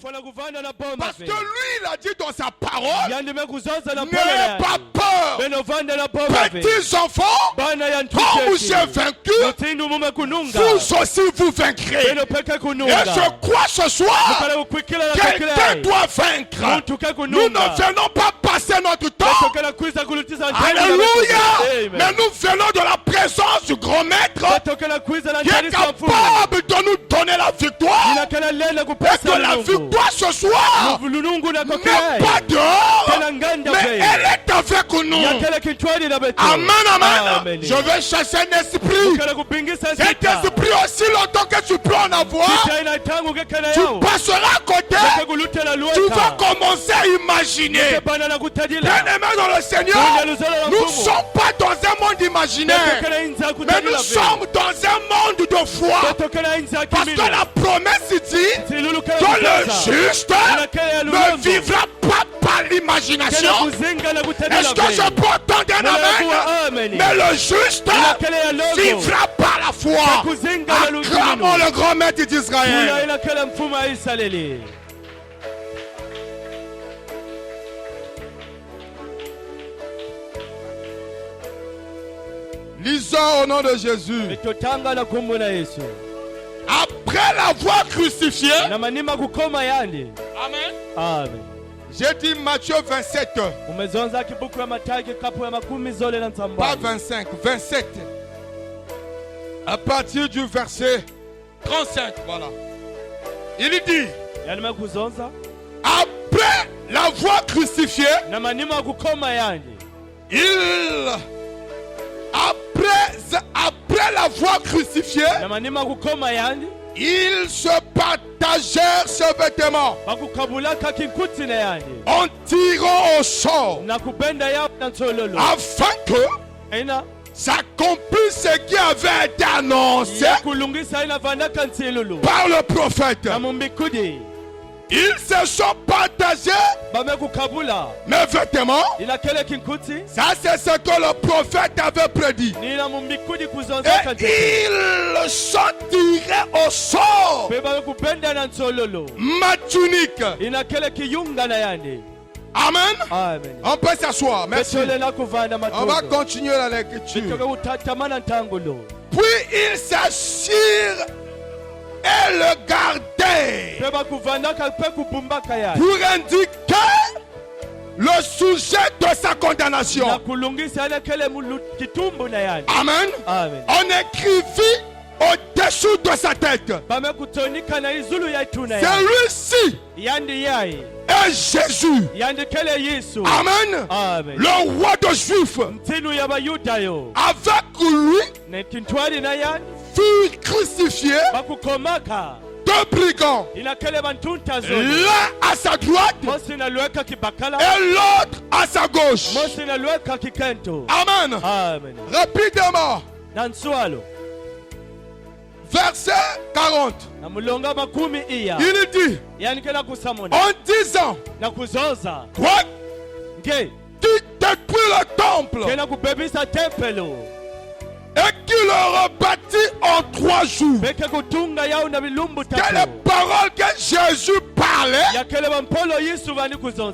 Parce que lui, il a dit dans sa parole, n'ayez pas peur. Petits enfants, quand vous êtes vaincus, vous aussi vous vaincrez. Et je crois ce soir, quelqu'un doit vaincre. Nous ne venons pas passer notre temps. Alléluia. Mais nous venons de la présence du grand maître qui est capable de nous donner la victoire. Et que la victoire ce soir n'est pas dehors, mais elle est avec nous. Amen, amen. Je vais chasser un esprit. Cet esprit, aussi longtemps que tu peux en avoir, tu passeras à côté. Tu vas commencer à imaginer. Bien-aimés dans le Seigneur, nous ne sommes pas dans un monde imaginaire, mais nous sommes dans un monde de foi. Parce que la promesse dit que le juste ne vivra pas par l'imagination. Est-ce que je peux entendre un amen? Mais le juste vivra par la foi. Acclamons le grand maître d'Israël. Lisons au nom de Jésus. Après l'avoir crucifié. Amen. Amen. J'ai dit Matthieu 27. Pas 25, 27. À partir du verset 35. Voilà. Il dit, après l'avoir crucifié, après l'avoir crucifié, ils se partagèrent ses vêtements en tirant au sort afin que s'accomplisse ce qui avait été annoncé par le prophète. Ils se sont partagés mes vêtements. Ça, c'est ce que le prophète avait prédit. Et ils sont tirés au sort ma tunique. Amen. Amen. On peut s'asseoir. Merci. On va continuer la lecture. Puis ils s'assirent et le gardaient pour indiquer le sujet de sa condamnation. Amen. Amen. On écrivit au-dessous de sa tête, celui-ci est Jésus. Amen. Amen. Le roi des Juifs. Avec lui fut crucifié deux brigands, l'un à sa droite et l'autre à sa gauche. Amen. Amen. Rapidement. Verset 40. Il dit en disant, toi qui détruis le temple et qui le rebâtit en 3 jours. Quelle parole que Jésus parlait.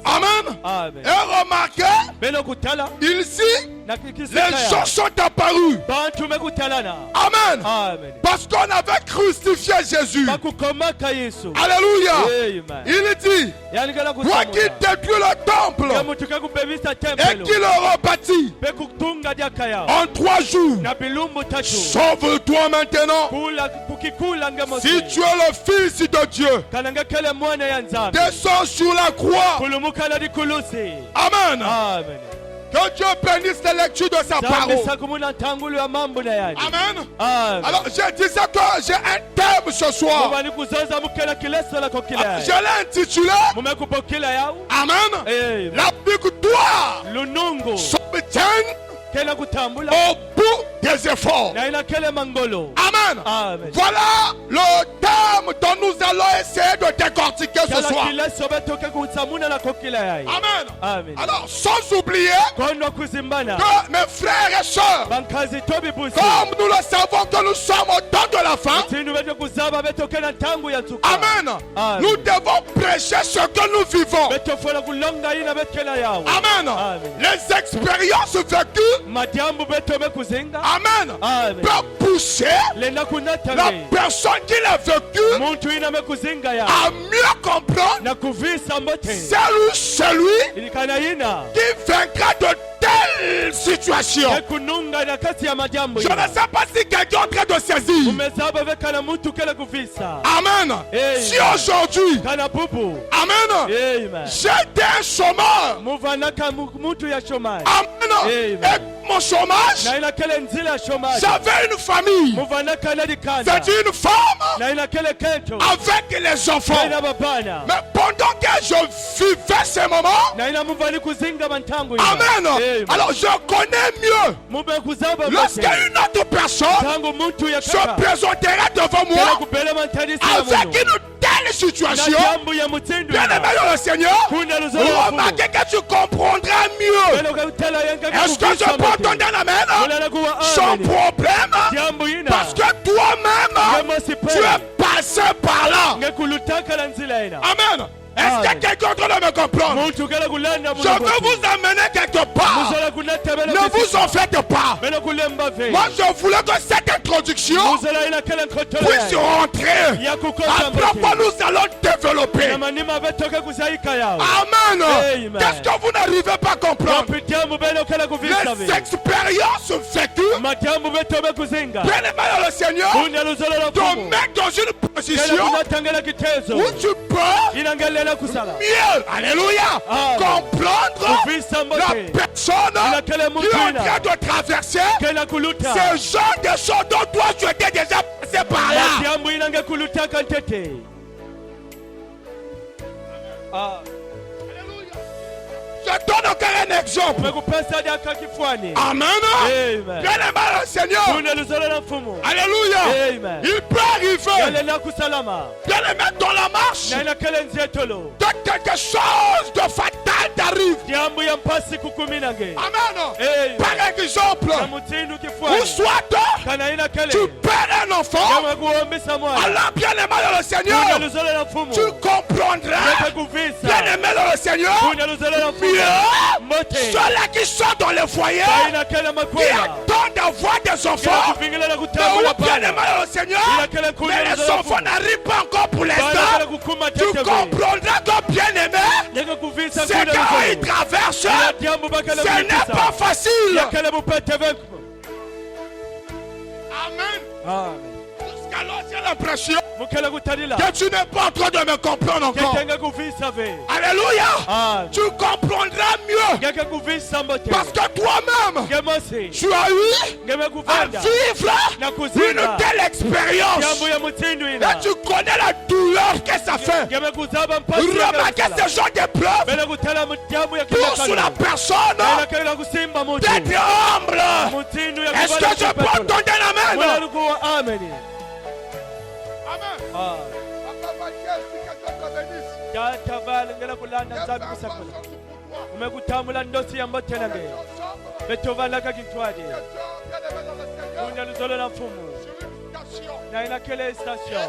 Amen. Amen. Et remarquez, ici, les gens sont apparus. Amen. Amen. Parce qu'on avait crucifié Jésus. Alléluia. Amen. Il dit, toi qui détruis le temple et qui le rebâtit en 3 jours, sauve-toi maintenant. Si tu es le Fils de Dieu, descends sur la croix. Amen. Amen. Que Dieu bénisse la lecture de sa parole. Amen. Alors je disais que j'ai un thème ce soir. Je l'ai intitulé Amen. La victoire s'obtient au bout des efforts. Amen. Amen. Voilà le thème dont nous allons essayer de décortiquer ce soir. Amen. Amen. Alors, sans oublier que mes frères et sœurs, comme nous le savons que nous sommes au temps de la fin, Amen. Amen. Nous devons prêcher ce que nous vivons. Amen. Amen. Les expériences vécues, Amen, Amen. peuvent pousser la personne qui l'a vécue à mieux comprendre celle ou celui qui vaincra de telles situations. Je ne sais pas si quelqu'un est en train de saisir. Amen. Amen. Si aujourd'hui, Amen, j'étais un chômeur, Amen, et mon chômage, j'avais une famille, c'est une femme avec les enfants. Mais pendant que je vivais ces moments, Amen, alors je connais mieux lorsqu'une autre personne se présentera devant moi avec une telle situation. Bien aimé dans le Seigneur, remarquez que tu comprendras mieux. Est-ce que je peux entendre un amen? Son problème, parce que toi-même, tu es passé par là. Amen. Est-ce que quelqu'un est en train de me comprendre? Je veux vous amener quelque part. Ne vous en faites pas. Moi, je voulais que cette introduction puisse rentrer. Après, nous allons développer. Amen. Qu'est-ce que vous n'arrivez pas à comprendre? Les expériences vécues, bien aimé dans le Seigneur, te mettent dans une position où tu peux mieux, alléluia, comprendre la personne qui est en train de traverser ce genre de choses dont toi tu étais déjà passé par là. Je donne encore un exemple. Amen. Bien aimé le Seigneur. Alléluia. Il peut arriver, bien aimé dans la marche, que quelque chose de fatal t'arrive. Amen. Par exemple, ou soit tu perds un enfant, alors bien aimé dans le Seigneur, tu comprendras, bien aimé dans le Seigneur, ceux-là qui sont dans le foyer, qui attendent d'avoir des enfants, mais bien aimé dans le Seigneur, mais les enfants n'arrivent pas encore pour l'instant. Tu comprendras que bien aimé, c'est quand ils traversent, ce n'est pas facile. Amen. Jusqu'alors, j'ai l'impression que tu n'es pas en train de me comprendre encore. Alléluia. Tu comprendras mieux. Parce que toi-même, tu as eu à vivre une telle expérience. Et tu connais la douleur que ça fait. Remarquez ce genre d'épreuve pour sur la personne d'être humble. Est-ce que je peux entendre un amen? Amen. umekutambula ndosi ya mbote nange betovalaka kitwadi unaluzolo na mfumu na inakele station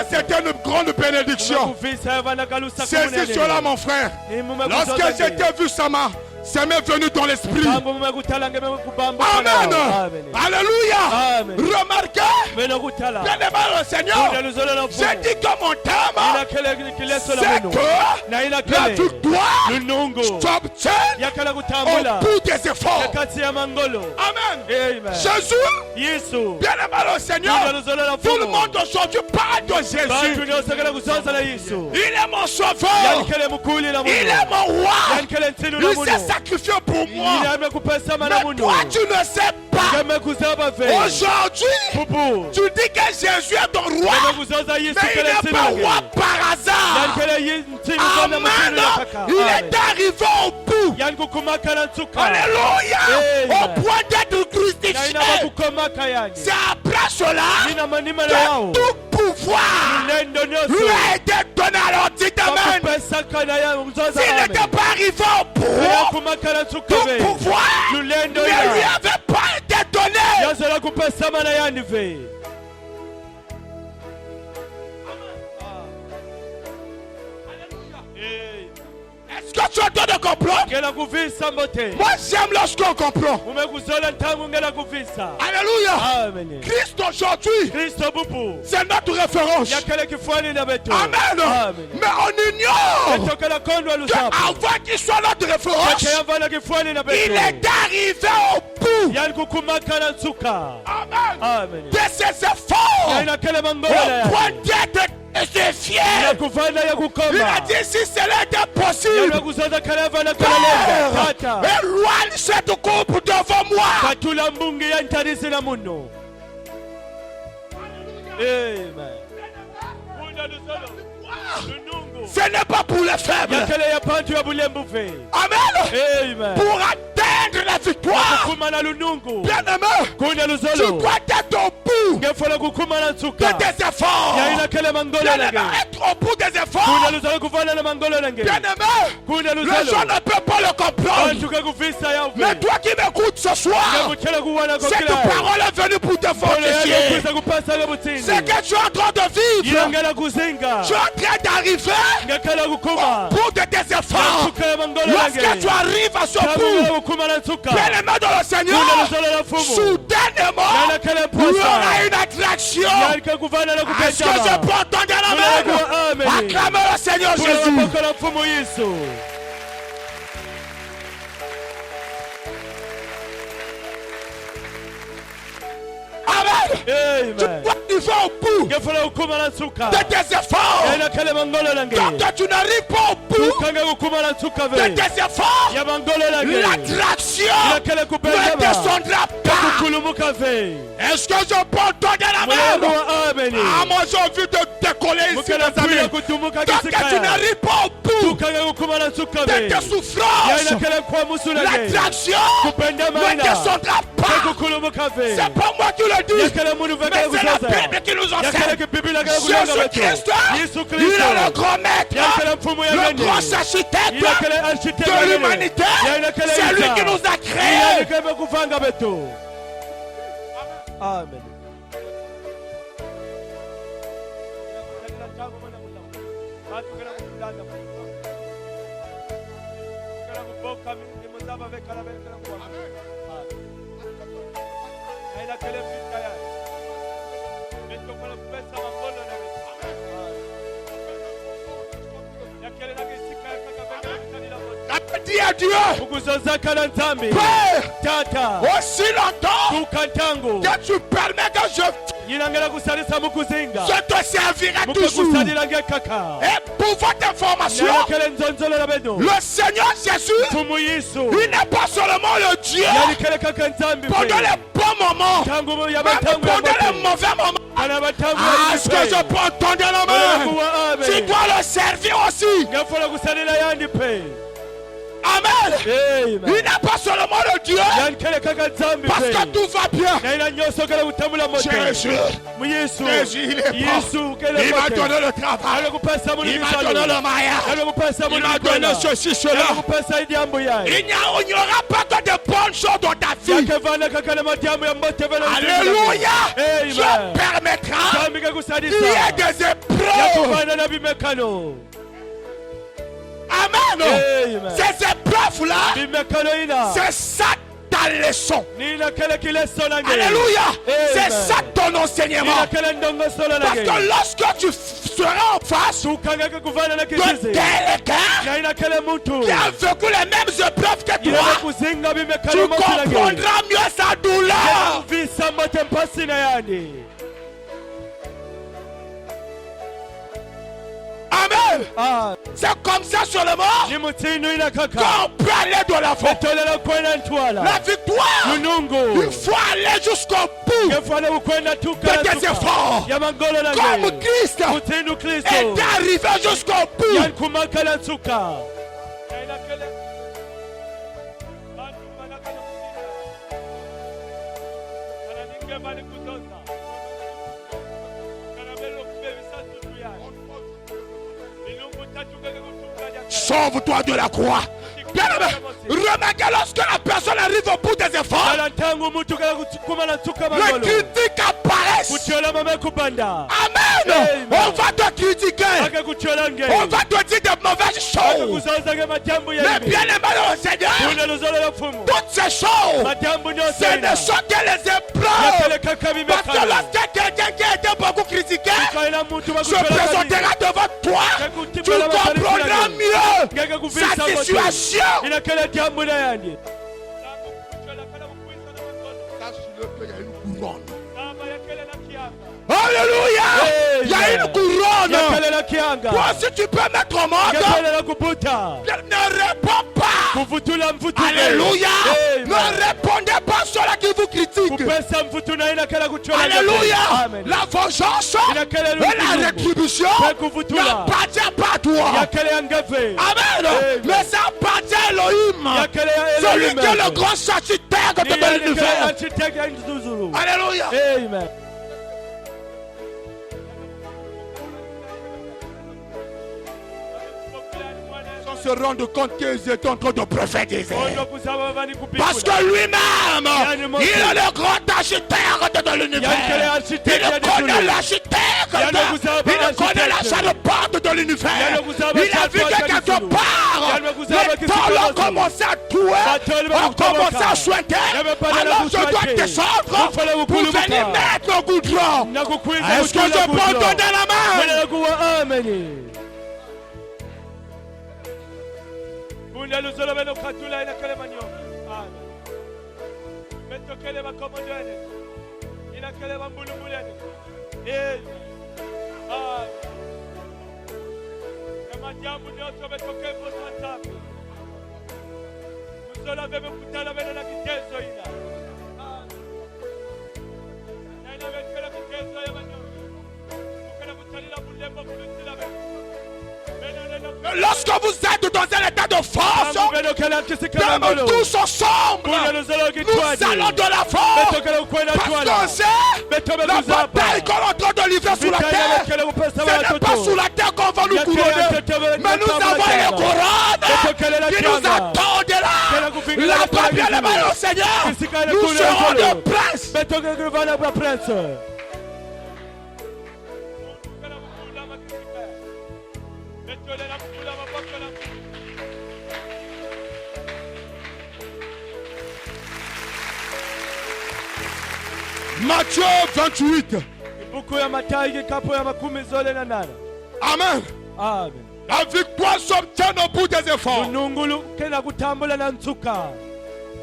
c'était une grande bénédiction. C'est cela mon frère. Lorsque j'étais vu ça ça m'est venu dans l'esprit. Amen. Alléluia. Remarquez, bien aimé le Seigneur, j'ai dit que mon thème, c'est que la victoire s'obtient au bout des efforts. Amen. Jésus, bien aimé le Seigneur, tout le monde aujourd'hui parle de Jésus. Il est mon sauveur. Il est mon roi. Il s'est sacrifié pour moi. Mais toi tu ne sais pas. Aujourd'hui, tu dis que Jésus est ton roi. Mais il n'est pas roi par hasard. Amen. Il est arrivé au bout. Alléluia. Au point d'être crucifié. C'est après cela que tout pouvoir lui a été donné. Alors dites amen. S'il n'était pas arrivé au bout, tout pouvoir ne lui avait pas été donné. Est-ce que tu as le temps de comprendre? Moi j'aime lorsqu'on comprend. Alléluia. Christ aujourd'hui, c'est notre référence. Amen. Mais on ignore qu'avant qu'il soit notre référence, il est arrivé au bout. Amen. De ses efforts, au point d'être et fier. Il a dit si cela était possible, Père, éloigne cette coupe devant moi. Ce n'est pas pour les faibles. Amen. Pour atteindre la victoire, bien-aimé, tu dois être au bout de tes efforts. Bien-aimé, être au bout des efforts. Bien-aimé, les gens ne peuvent pas le comprendre. Mais toi qui m'écoutes ce soir, cette parole est venue pour te fortifier. C'est que tu es en train de vivre. Tu es en train d'arriver au bout de tes efforts. Lorsque tu arrives à ce bout, bien-aimé dans le Seigneur, soudainement, il y aura une attraction. Est-ce que je peux entendre la main? Acclamez le Seigneur Jésus. Amen. Tu dois arriver au bout de tes efforts. Quand tu n'arrives pas au bout de tes efforts, l'attraction ne descendra pas. Est-ce que je peux entendre la main? Ah, moi j'ai envie de te coller ici, les amis. Quand tu n'arrives pas au bout de tes souffrances, l'attraction ne descendra pas. C'est pas moi qui le dis, mais c'est la Bible qui nous enseigne. Jésus-Christ, il est le grand maître, le grand architecte de l'humanité. C'est lui qui nous a créés. Amen. Dis à Dieu, Père, aussi longtemps que tu permets que je te servirai toujours. Et pour votre information, le Seigneur Jésus, il n'est pas seulement le Dieu pendant les bons moments, même pendant les mauvais moments. Est-ce que je peux entendre la main? Tu dois le servir aussi. Amen. Il n'est pas seulement le Dieu parce que tout va bien. Jésus, il est bon. Il m'a donné le travail. Il m'a donné le mariage. Il m'a donné ceci, cela. Il n'y aura pas que de bonnes choses dans ta vie. Alléluia. Dieu permettra qu'il y ait des épreuves. Amen. Ces épreuves-là, c'est ça ta leçon. Alléluia. C'est ça ton enseignement. Parce que lorsque tu seras en face de quelqu'un qui a vécu les mêmes épreuves que toi, tu comprendras mieux sa douleur. Amen. Ah. C'est comme ça seulement Ni mutsindu inakaka. qu'on peut aller de l'avant. Betolela kwenda ntwala. La victoire, Lunungu. il faut aller jusqu'au bout Ngefana ukwenda de tuka. tes efforts. Ya mangolo na Comme Christ Mutsindu Kristo. est arrivé jusqu'au bout. Yankumakala nsuka. Sauve-toi de la croix. Bien-aimé, remarquez lorsque la personne arrive au bout des efforts, les critiques apparaissent. Amen. On va te critiquer. On va te dire de mauvaises choses. Mais bien-aimé le Seigneur, toutes ces choses, c'est des choses que les épreuves. Parce que lorsque quelqu'un qui a été beaucoup critiqué se présentera devant toi, tu comprendras mieux sa situation. Sache-le qu'il y a une couronne. Alléluia. Il y a une couronne. Toi aussi tu peux mettre au monde. Ne réponds pas. Alléluia. Ne répondez pas à ceux-là qui vous critiquent. Alléluia. La vengeance et la rétribution n'appartient pas à toi. Amen. Mais ça appartient à Elohim. Celui qui est le grand architecte de l'univers. Alléluia. Amen. Se rendre compte qu'ils étaient en train de prophétiser. Parce que lui-même, il est le grand architecte de l'univers. Il connaît l'architecte. Il connaît la charpente de l'univers. Il a vu que quelque part, les tôles ont commencé à touer, ont commencé à souhaiter. Alors je dois descendre pour venir mettre au goudron. Est-ce que je peux donner la main? Bunda luzolo beno katula ina kale manyoka. Meto kele makomodene. Ina kale mambulubulene. Kama jambo nyoto beto kembo santapi. Luzolo bebe kutala beno na kitezo ina. Na ina bekele kitezo ya manyoka. Ukele kutalila bulembo kulusila beno. Lorsque vous êtes dans un état de force, tous ensemble, nous allons de la force. Parce qu'on sait, la bataille qu'on est en train de livrer sous la terre, ce n'est pas sous la terre qu'on va nous couronner, mais nous avons les couronnes qui nous attendent là. Là-bas, bien aimé au Seigneur, nous serons des princes. Matthieu 28. Amen. Amen. La victoire s'obtient au bout des efforts.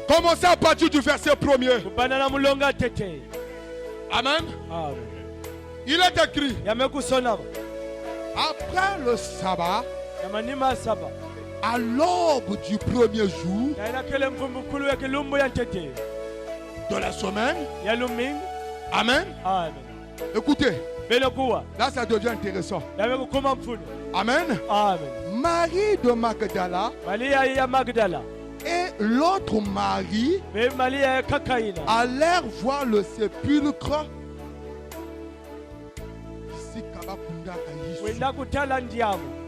Commencez à partir du verset 1er. Amen. Amen. Il est écrit, après le sabbat, à l'aube du premier jour de la semaine, amen. Amen. Écoutez, là ça devient intéressant. Amen. Amen. Marie de Magdala et l'autre Marie allèrent voir le sépulcre.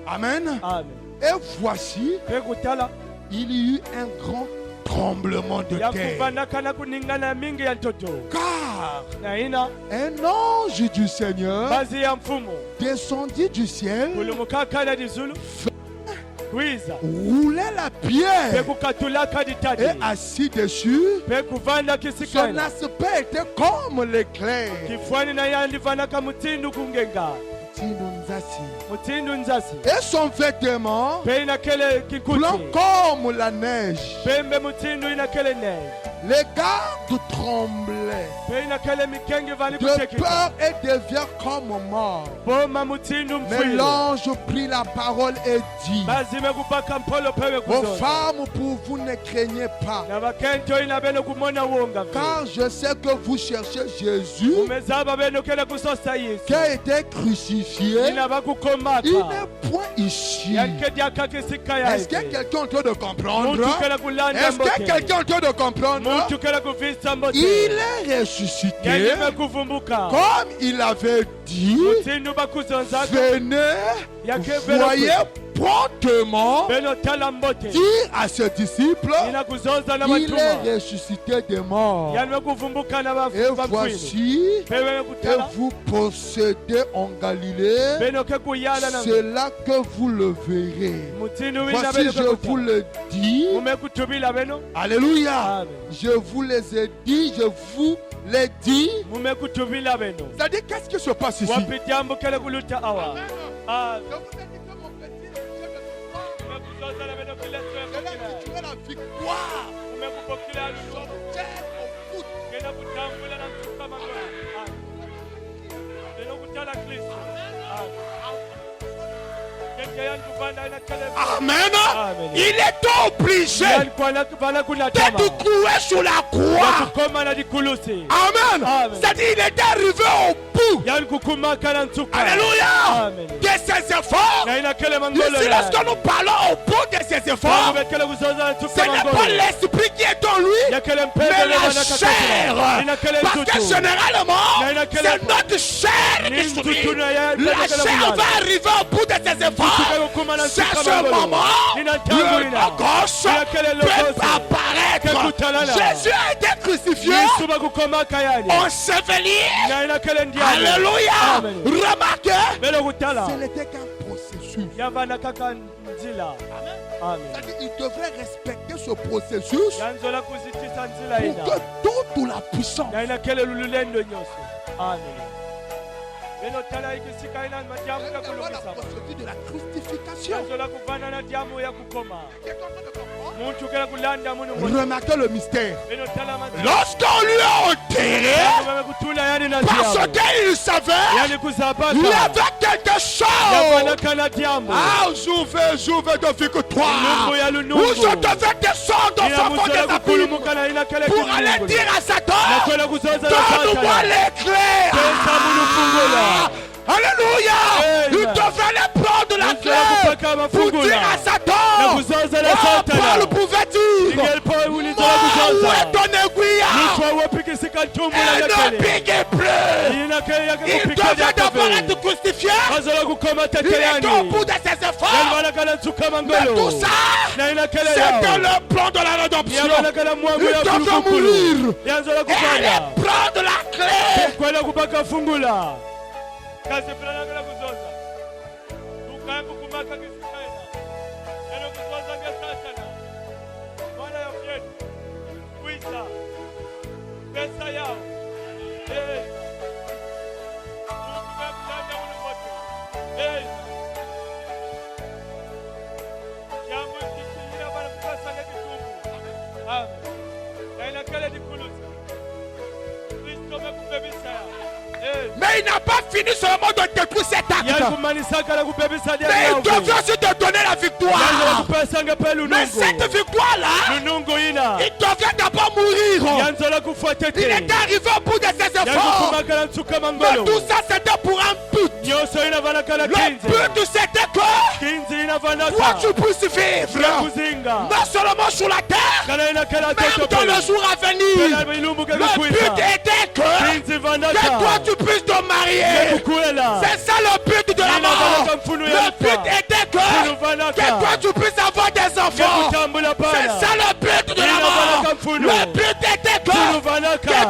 Amen. Amen. Et voici, il y eut un grand tremblement de terre. Car un ange du Seigneur descendit du ciel, roulait la pierre et assis dessus. Son aspect était comme l'éclair. Et son vêtement blanc comme la neige. Les gardes tremblaient de peur et devinrent comme morts. Mais l'ange prit la parole et dit: Vos femmes, pour vous ne craignez pas, car je sais que vous cherchez Jésus qui a été crucifié. Il n'est point ici. Est-ce que quelqu'un est en train de comprendre? Est-ce que quelqu'un est en train de comprendre? Il est ressuscité comme il avait dit. Venez, voyez promptement dire à ses disciples: il est ressuscité des morts. Et voici, et vous procédez en Galilée, c'est là que vous le verrez. Voici, je vous le dis. Alléluia. Je vous les ai dit, je vous l'ai dit. C'est-à-dire, qu'est-ce qui se passe ici? La victoire. Amen. Il est obligé d'être cloué sur la croix. Amen. C'est-à-dire, il est arrivé au bout. Alléluia. De ses efforts. Ici, lorsque nous parlons au bout de ses efforts, ce n'est pas l'esprit qui est en lui, mais la chair. Parce que généralement, c'est notre chair qui souffre. La chair va arriver au bout de ses efforts. C'est ce moment, le gauche peut apparaître. Jésus a été crucifié, enseveli. Alléluia. Remarquez, ce n'était qu'un processus. C'est-à-dire, il devrait respecter ce processus pour que toute la puissance. La procédure de la crucifixion. Remarquez le mystère. Lorsqu'on lui a enterré, parce qu'il savait, il y avait quelque chose. Ah, je vais de victoire. Où je devais descendre au fond des abîmes pour aller dire à Satan: donne-moi les clés. Alléluia. Il devait prendre la clé pour dire à Satan: oh, Paul pouvait dire: où est ton aiguillard? Elle ne pique plus. Il devait d'abord être crucifié. Il est au bout de ses efforts. Mais tout ça, c'était le plan de la rédemption. Il devait mourir et aller prendre la clé. Mais il n'a pas fini seulement de détruire cet acte. Mais il devait aussi te donner la victoire. Mais cette victoire-là, il devait d'abord mourir. Il est arrivé au bout de ses efforts. Mais tout ça, c'était pour un but. Le but, c'était que toi, tu puisses vivre non seulement sur la terre, même dans le jour à venir. Le but était que toi, tu puisses te marier. C'est ça le but de la mort. Le but était que toi, tu puisses avoir des enfants. C'est ça le but de la mort. Le but était que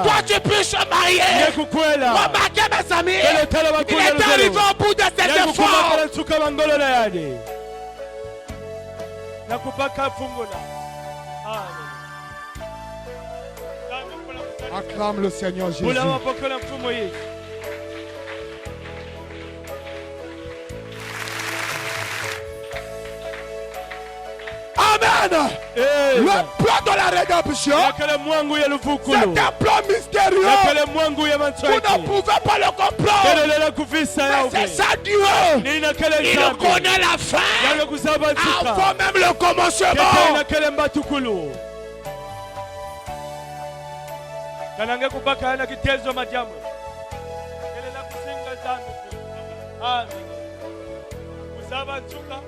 toi, tu puisses te marier. Remarquez, mes amis, il est arrivé au bout de ses efforts. Acclame le Seigneur Jésus. Amen. Amen. Le plan de la rédemption, c'est un plan mystérieux. Vous ne pouvez pas le comprendre. Mais c'est ça Dieu. Il connaît la fin avant même le commencement. Kanange kubaka na kitezo majamu. Kelela kusinga zangu. Amen. Kuzaba ntuka.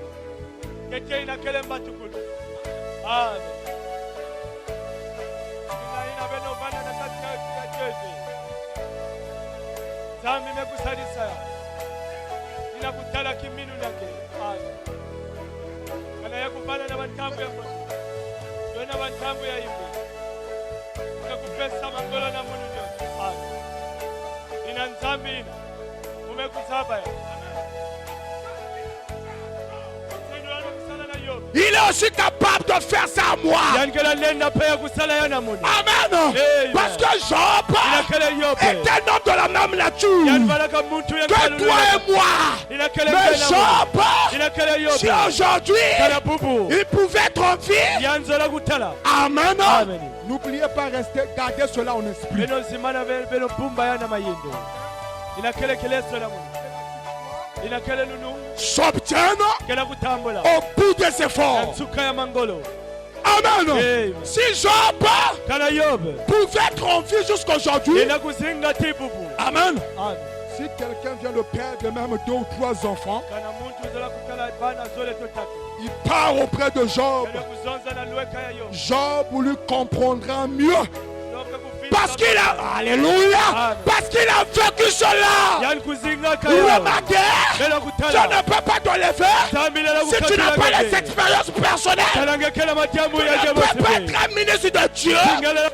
Kete ina kelemba tukulu. Amen. Ina beno bana na katika ya Yesu. Zambi mekusalisa. Ina kutala kiminu nake. Amen. Kana yakubana na bantambu ya Mungu. Dona bantambu ya Mungu. Kupesa mangola na munu nyote. Ina nzambina. Umekuzaba ya. Il est aussi capable de faire ça à moi. Amen. Parce que Job est un homme de la même nature que toi et moi. Mais Job, si aujourd'hui il pouvait être en vie, Amen. N'oubliez pas rester, gardez cela en esprit. S'obtiennent au bout des efforts. Amen. Si Job pouvait être en vie jusqu'aujourd'hui, Amen. Si quelqu'un vient de perdre même 2 ou 3 enfants, il part auprès de Job. Job lui comprendra mieux. Parce qu'il a, alléluia, parce qu'il a vécu cela. Remarquez, je ne peux pas te lever si tu n'as pas les expériences personnelles. Tu ne peux pas être un ministre de Dieu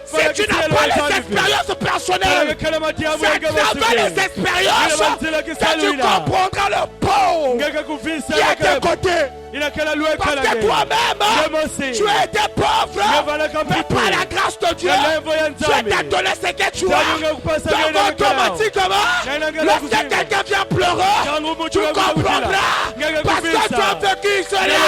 si tu n'as pas les expériences personnelles. C'est à travers les expériences que tu comprendras le pauvre qui est à tes côtés. Parce que toi-même, tu as été pauvre, mais par la grâce de Dieu, tu as donné ce que tu as. Donc automatiquement, lorsque quelqu'un vient pleurer, tu comprendras. Parce que tu as vécu cela.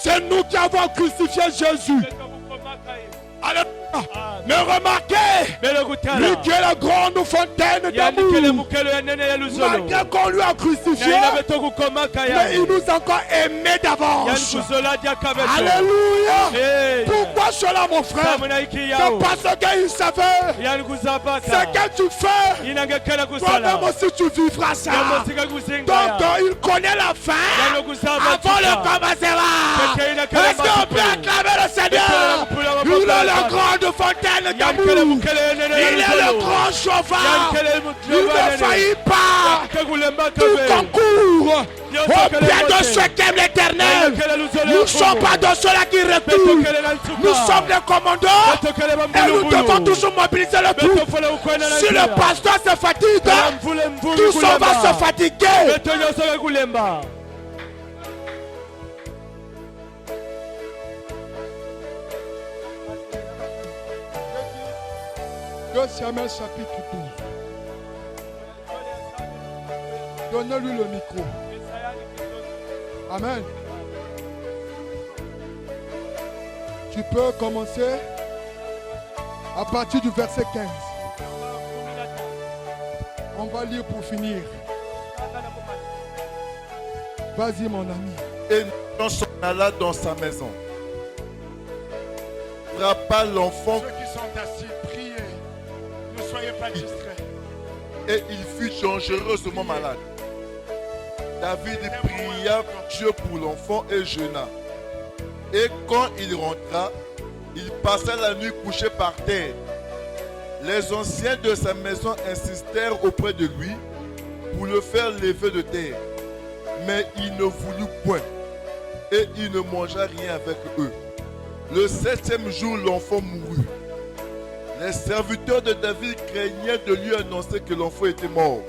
C'est nous qui avons crucifié Jésus. Alléluia. Mais remarquez, lui qui est la grande fontaine d'amour, malgré qu'on lui a crucifié, mais il nous a encore aimé d'avance. Alléluia. Pourquoi cela, mon frère? C'est parce qu'il savait ce que tu fais. Toi-même aussi tu vivras ça. Donc il connaît la fin avant le commencement. Est-ce qu'on peut acclamer le Seigneur? Il est la grande fontaine d'amour. Il est le grand chauffeur. Il ne faillit pas. Tout concourt au bien de ceux qui aiment l'éternel. Nous ne sommes pas de ceux-là qui retournent. Nous sommes les commandants et nous devons toujours mobiliser le tout. Si le pasteur se fatigue, tous on va se fatiguer. Samuel chapitre 12. Donnez-lui le micro. Amen. Tu peux commencer à partir du verset 15. On va lire pour finir. Vas-y mon ami. Et Nathan s'en alla dans sa maison. Frappa l'enfant. Ceux qui sont assis, priez. Ne soyez pas distraits. Et il fut dangereusement malade. David pria Dieu pour l'enfant et jeûna. Et quand il rentra, il passa la nuit couché par terre. Les anciens de sa maison insistèrent auprès de lui pour le faire lever de terre. Mais il ne voulut point. Et il ne mangea rien avec eux. Le 7e jour, l'enfant mourut. Les serviteurs de David craignaient de lui annoncer que l'enfant était mort.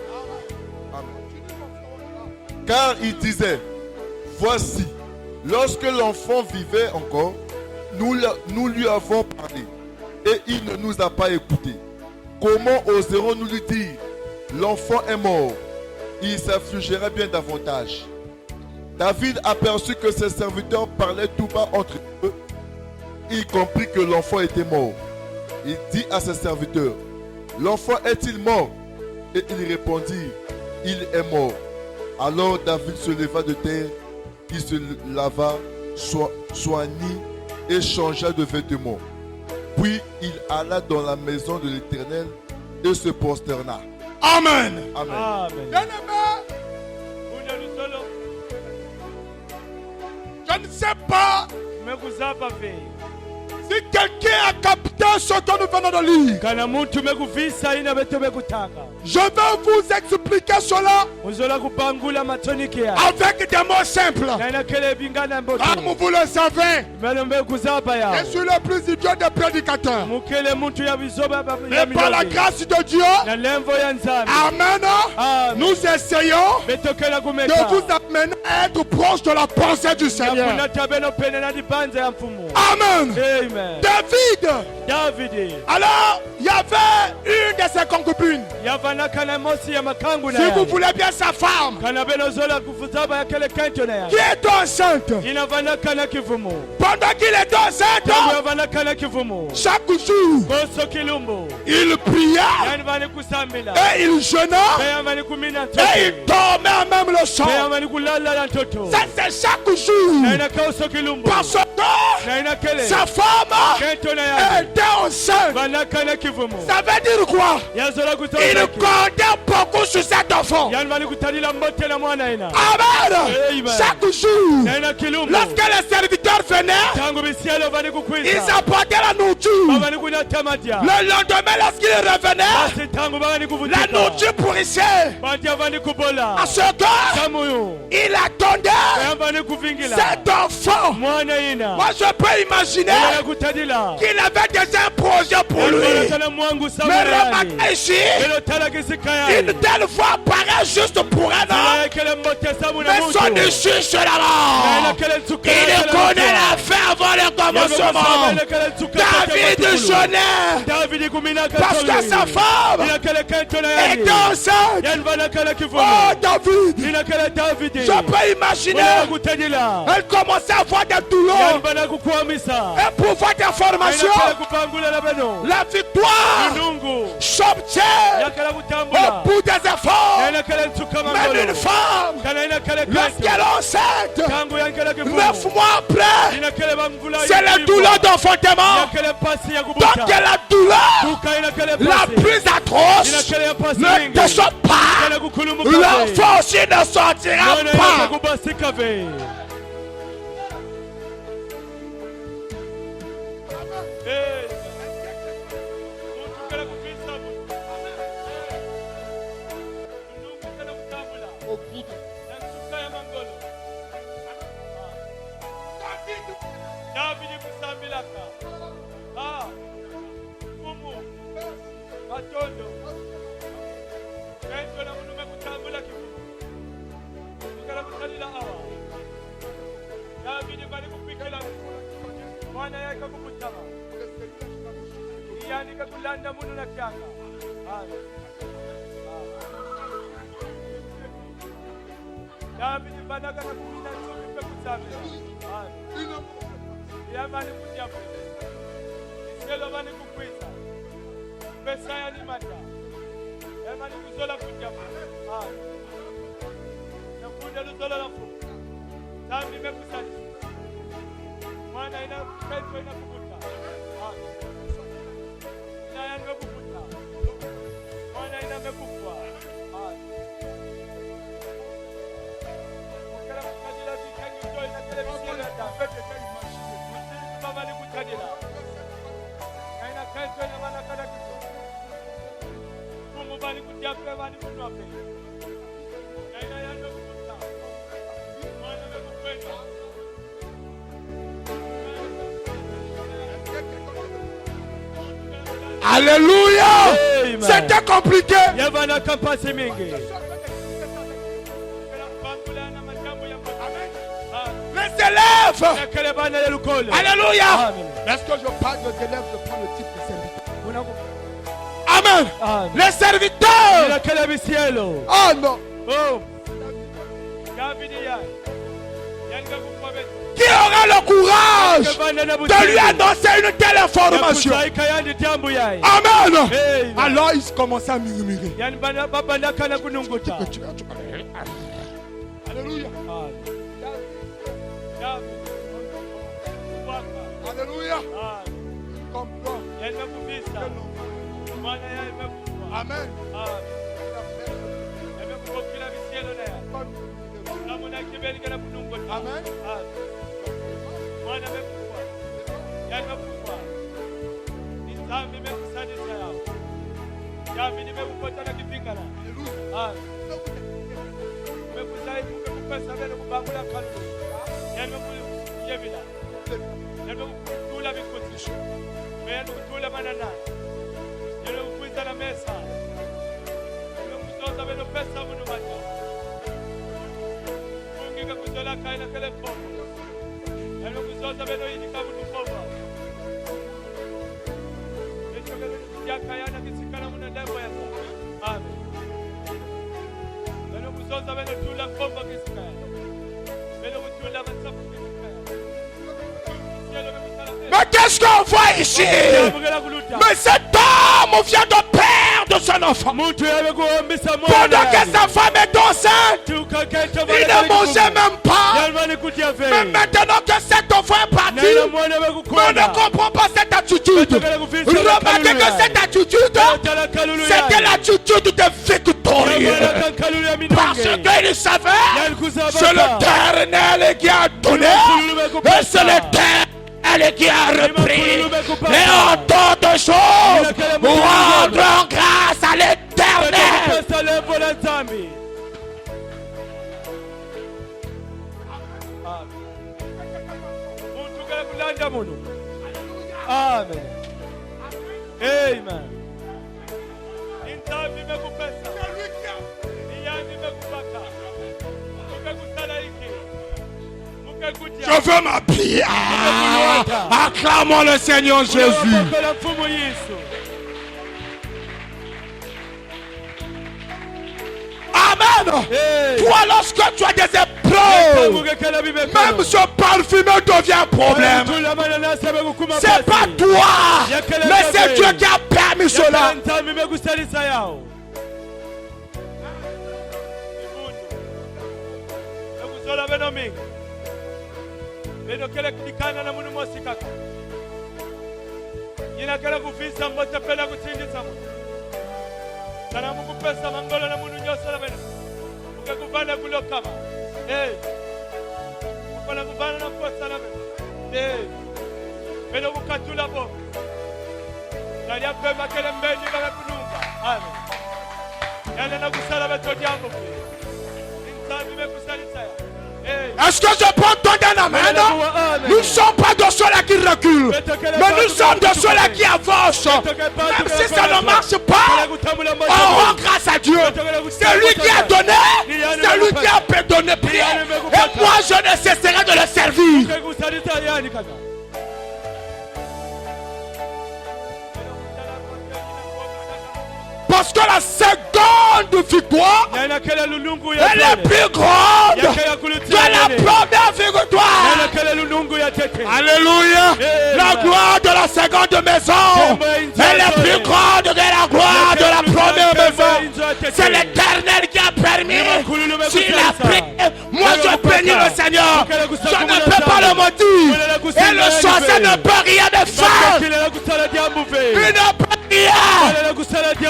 Amen. Car il disait, voici, Lorsque l'enfant vivait encore, nous lui avons parlé et il ne nous a pas écoutés. Comment oserons-nous lui dire, l'enfant est mort, il s'affligerait bien davantage. David aperçut que ses serviteurs parlaient tout bas entre eux. Il comprit que l'enfant était mort. Il dit à ses serviteurs, l'enfant est-il mort? Et ils répondirent, il est mort. Alors David se leva de terre, il se lava, soignit et changea de vêtements. Puis il alla dans la maison de l'Éternel et se prosterna. Amen. Amen. Bien-aimé, je ne sais pas si quelqu'un a capté ce que nous venons de lire. Je vais vous expliquer cela avec des mots simples. Comme vous le savez, je suis le plus idiot des prédicateurs. Mais par la grâce de Dieu, Amen, nous essayons de vous amener à être proche de la pensée du Seigneur. Amen. David. Alors, il y avait une de ses concubines. Si vous voulez bien sa femme, qui est enceinte. Pendant qu'il est enceinte, chaque jour, il priait et il jeûnait et il dormait en même le sang. Ça c'est chaque jour. Parce que sa femme était enceinte. Ça veut dire quoi? Il comptait beaucoup sur cet enfant. Amen. Chaque jour, lorsque les serviteurs venaient, ils apportaient la nourriture. Le lendemain, lorsqu'ils revenaient, la nourriture pourrissait. À ce temps, il attendait cet enfant. Moi, je peux imaginer qu'il avait déjà un projet pour lui. Mais remarquez ici, une telle voix paraît juste pour un homme. Mais son issue sera là. Il connaît la fin avant le commencement. David jeûnait parce que sa femme était enceinte. Oh David, je peux imaginer, elle commençait à avoir des douleurs. Et pour votre information, la victoire s'obtient au bout des efforts. Même une femme, lorsqu'elle est enceinte, 9 mois après, c'est la douleur d'enfantement. Donc la douleur la plus atroce ne te saute pas. L'enfant aussi ne sortira pas. Alléluia. C'était compliqué. Mais c'est élèves. Alléluia. Lorsque je parle de élèves, je prends le type de serviteur. Amen. Les serviteurs. Oh non. Qui aura le courage de lui annoncer une telle information? Amen. Alors ils commençaient à murmurer. Alléluia. Alléluia. Comprends. Amen. Amen. Mais qu'est-ce qu'on voit ici? Mais cet homme vient de perdre son enfant. Pendant que sa femme est enceinte, il ne mangeait même pas. Mais maintenant que cet enfant est parti, on ne comprend pas cette attitude. Remarquez que cette attitude, c'était l'attitude de victorieux. Parce qu'il savait, c'est l'Éternel qui a donné, et c'est l'Éternel qui a repris. Et en toutes choses, rendons grâce à l'Éternel. Amen. Amen. Je veux m'habiller. Acclamons le Seigneur Jésus. Amen. Toi, lorsque tu as des épreuves, même ce parfumé devient un problème. C'est pas toi, mais c'est Dieu qui a permis cela. Est-ce que je peux entendre un amen? Nous ne sommes pas de ceux-là qui reculent, mais nous sommes de ceux-là qui avancent. Même si ça ne marche pas, on rend grâce à Dieu. C'est lui qui a donné, c'est lui qui a donné. Et moi, je ne cesserai de le servir. Parce que la seconde victoire est la plus grande de la première victoire. Alléluia. La gloire de la seconde maison est la plus grande de la gloire de la première maison. C'est l'Éternel qui a permis. S'il a pris, moi je bénis le Seigneur. Je ne peux pas le mentir. Et le sorcier ne peut rien me faire. Il ne peut rien.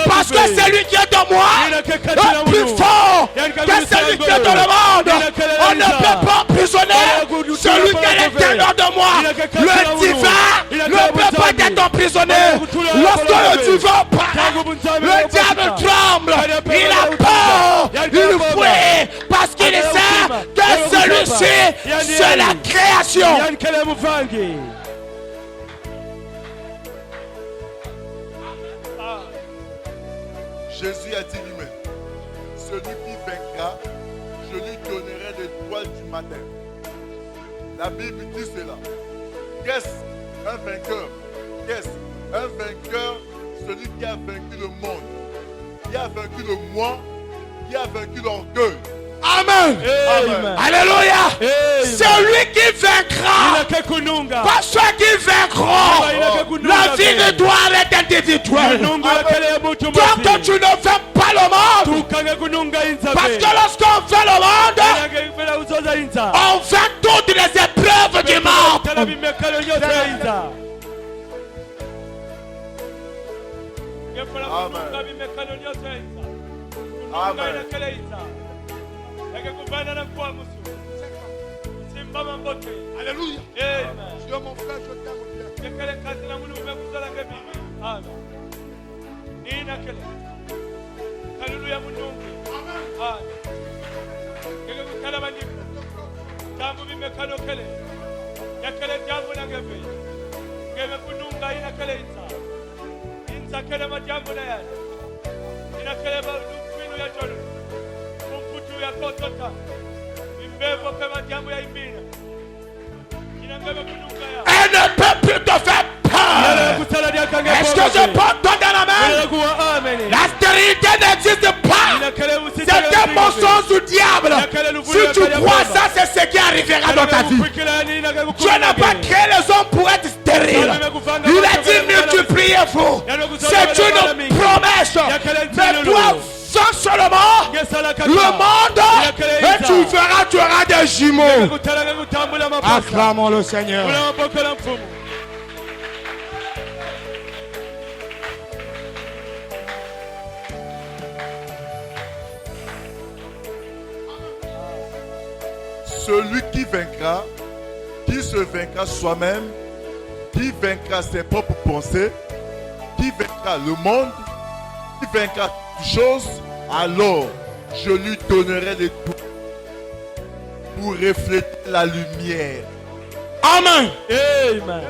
Parce que c'est lui qui est de moi, le plus fort que celui qui est dans le monde. On ne peut pas emprisonner celui qui est à l'intérieur de moi. Le divin ne peut pas être emprisonné. Lorsque le divin parle, le diable tremble, il a peur, il fuit, parce qu'il sait que celui-ci, c'est la création. Jésus a dit lui-même, celui qui vaincra, je lui donnerai l'étoile du matin. La Bible dit cela. Qu'est-ce un vainqueur? Qu'est-ce un vainqueur? Celui qui a vaincu le monde, qui a vaincu le moi, qui a vaincu l'orgueil. Amen. Amen. Alléluia. Amen. Celui qui vaincra, pas ceux qui vaincront. La victoire est individuelle. Donc tu ne fais pas le monde. Parce que lorsqu'on fait le monde, on fait toutes les épreuves du monde. Amen. Alléluia. Amen. Dieu mon frère, je t'aime Elle ne peut plus te faire peur. Est-ce que je peux donner la main? La stérilité n'existe pas. C'est un mensonge du diable. Si tu crois ça, c'est ce qui arrivera dans ta vie. Dieu n'a pas créé les hommes pour être stériles. Il a dit multipliez-vous. C'est une promesse. Mais toi, sans seulement le monde, et tu verras, tu auras des jumeaux. Acclamons le Seigneur. Celui qui vaincra, qui se vaincra soi-même, qui vaincra ses propres pensées, qui vaincra le monde, qui vaincra toutes choses, alors je lui donnerai les doigts pour refléter la lumière. Amen. Amen.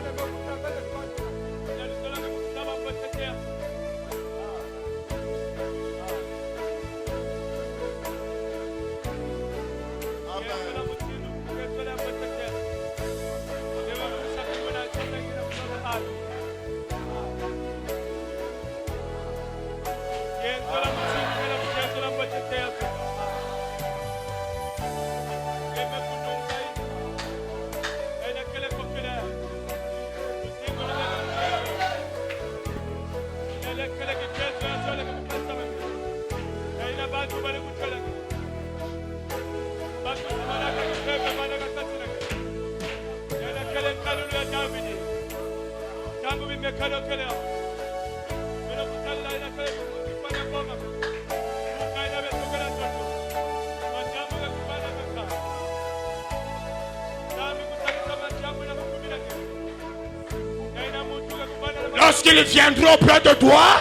Lorsqu'ils viendront près de toi,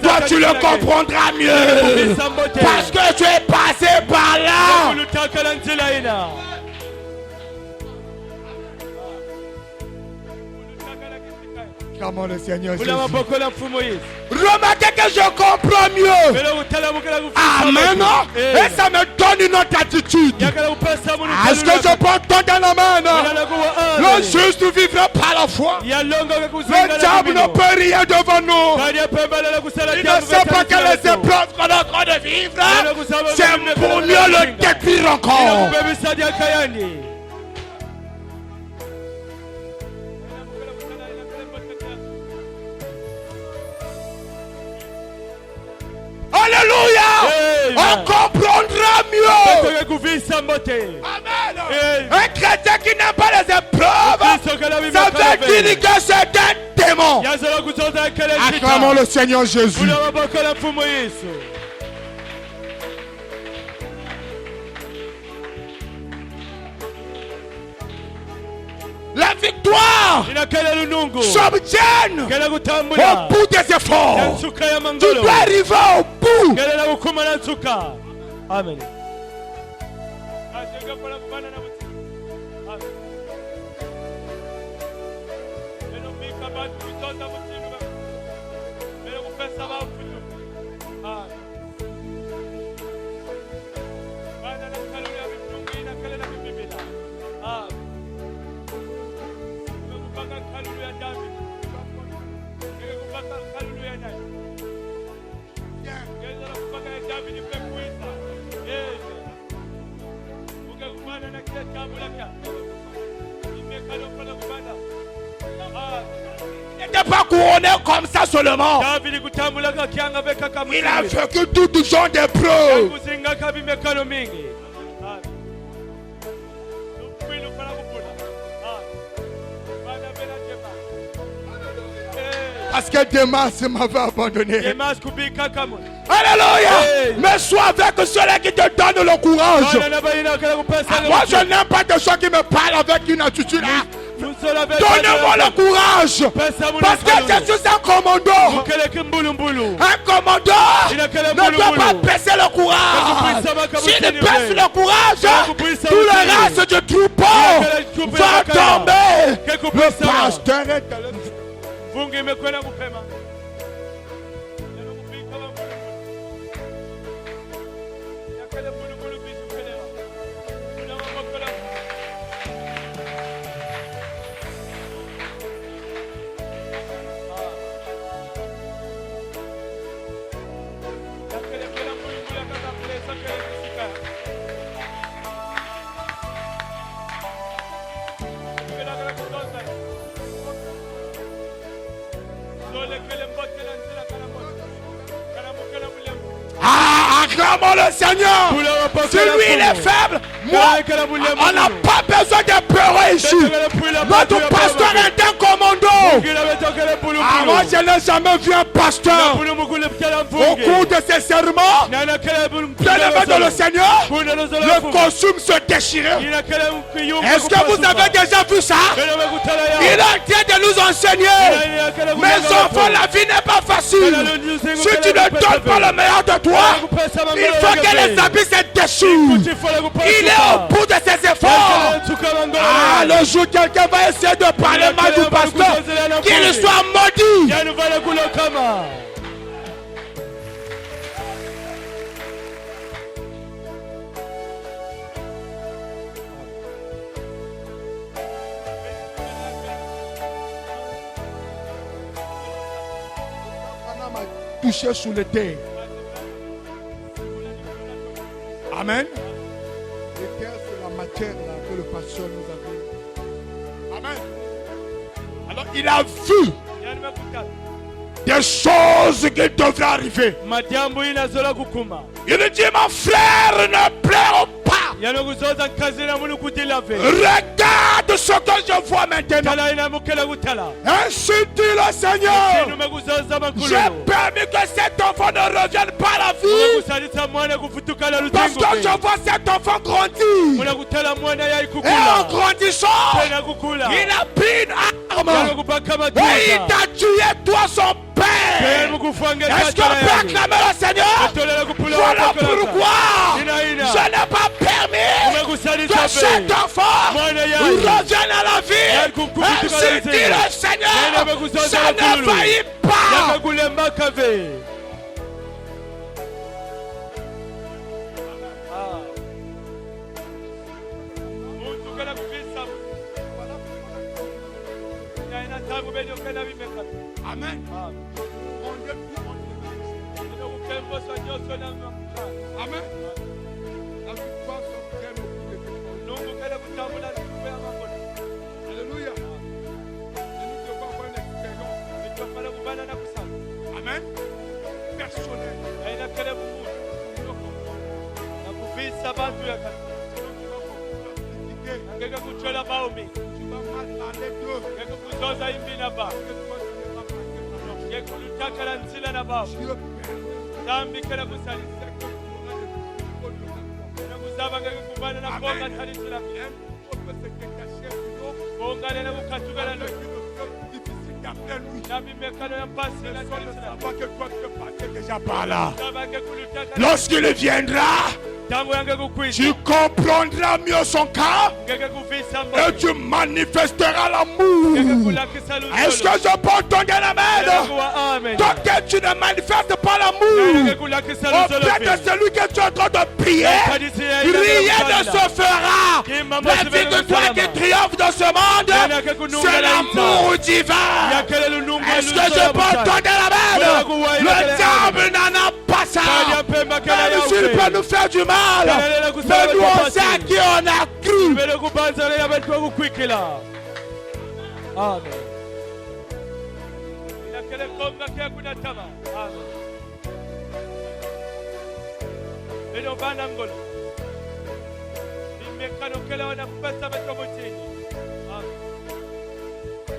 toi tu le comprendras mieux. Parce que tu es passé par là. Comment le Seigneur Jésus. Remarquez que je comprends mieux. Amen. Et ça me donne une autre attitude. Est-ce que je peux donner la main? Le juste vivra par la foi. Le diable ne peut rien devant nous. Il ne sait pas que les épreuves qu'on est en train de vivre, c'est pour mieux le détruire encore. Alléluia. On comprendra mieux. Amen. Un chrétien qui n'a pas les épreuves, ça veut dire que c'est un démon. Acclamons le Seigneur Jésus. La victoire s'obtient au bout des efforts. Tu dois arriver au bout. Amen. n'était pas couronné comme ça seulement. Il a vécu toutes sortes d'épreuves. Parce que Demas m'avait abandonné. Alléluia. Mais sois avec ceux-là qui te donnent le courage. Moi, je n'aime pas de gens qui me parlent avec une attitude. Donnez-moi le courage. Parce que je suis un commandant. Un commandant ne doit pas baisser le courage. S'il baisse le courage, tout le reste du troupeau va tomber. Le pasteur est acclamons le Seigneur. Si lui il est faible, moi, on n'a pas besoin de pleurer ici. Notre pasteur est un commando. Moi, je n'ai jamais vu un pasteur au cours de ses serments lever dans le Seigneur, le costume se déchirait. Est-ce que vous avez déjà vu ça? Il est en train de nous enseigner. Mes enfants, la vie n'est pas facile. Si tu ne donnes pas le meilleur de toi, il faut que les habits se déchirent. Il est au bout de ses efforts. Le jour où quelqu'un va essayer de parler mal du pasteur, qu'il soit maudit. touché sous le terre. Amen. Le terre, c'est la matière là, que le pasteur nous avait. Amen. Alors il a vu des choses qui devraient arriver. Il dit, mon frère, ne pleure pas. Regarde ce que je vois maintenant. Ainsi dit le Seigneur. J'ai permis que cet enfant ne revienne pas à la vie. Parce que je vois cet enfant grandir. Et en grandissant, il a pris une arme. Et il t'a tué, toi, son père. Est-ce qu'on peut acclamer le Seigneur? Voilà pourquoi je n'ai pas permis que cet enfant revienne à la vie. Ainsi dit le Seigneur, ça ne faillit pas. Amen. Amen. La victoire s'obtient au bout de temps. Alléluia. Nous devons avoir une expérience. Amen. Personnel. Tu vas mal parler d'eux. Lorsqu'il viendra, tu comprendras mieux son cas et tu manifesteras l'amour. Est-ce que je peux entendre l'amen? Tant que tu ne manifestes pas l'amour auprès de celui que tu es en train de prier, rien ne se fera. La victoire qui triomphe dans ce monde, c'est l'amour divin. Est-ce que je peux entendre l'amen? Le diable n'en a pas ça. Même s'il peut nous faire du mal, mais nous on sait à qui on a cru. Kele konga kia kuna tama. Amen. Eno bana ngolo. Nimekano kele wana kupasa metomotini. Amen.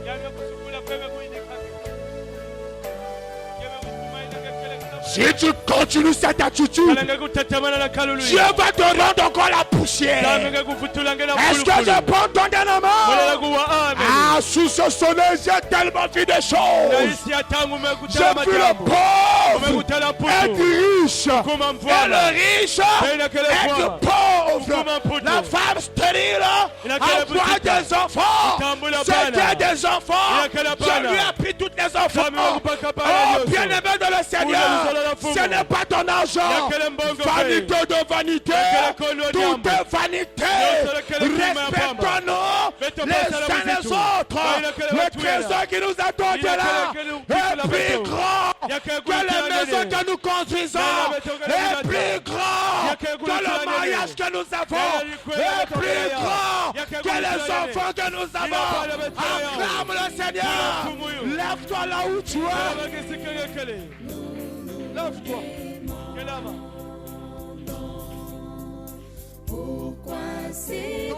Yanga kusukula kweme kuini kake. Si tu continues cette attitude, Dieu va te rendre encore la poussière. Est-ce que je peux entendre un amen? Ah, sous ce soleil, j'ai tellement vu des choses. J'ai vu le pauvre être riche et le riche être pauvre. La femme stérile envoie des enfants. C'était des enfants. Je lui ai pris toutes les enfants. Oh, bien-aimé de le Seigneur, ce n'est pas ton argent. Vanité de vanité. Tout est vanité. Respectons-nous les uns les autres. Le trésor qui nous a donné là est plus grand que les maisons que nous construisons. Est plus grand que le mariage que nous avons. Est plus grand que les enfants que nous avons. Acclame le Seigneur. Lève-toi là où tu es. Lève-toi. Pourquoi c'est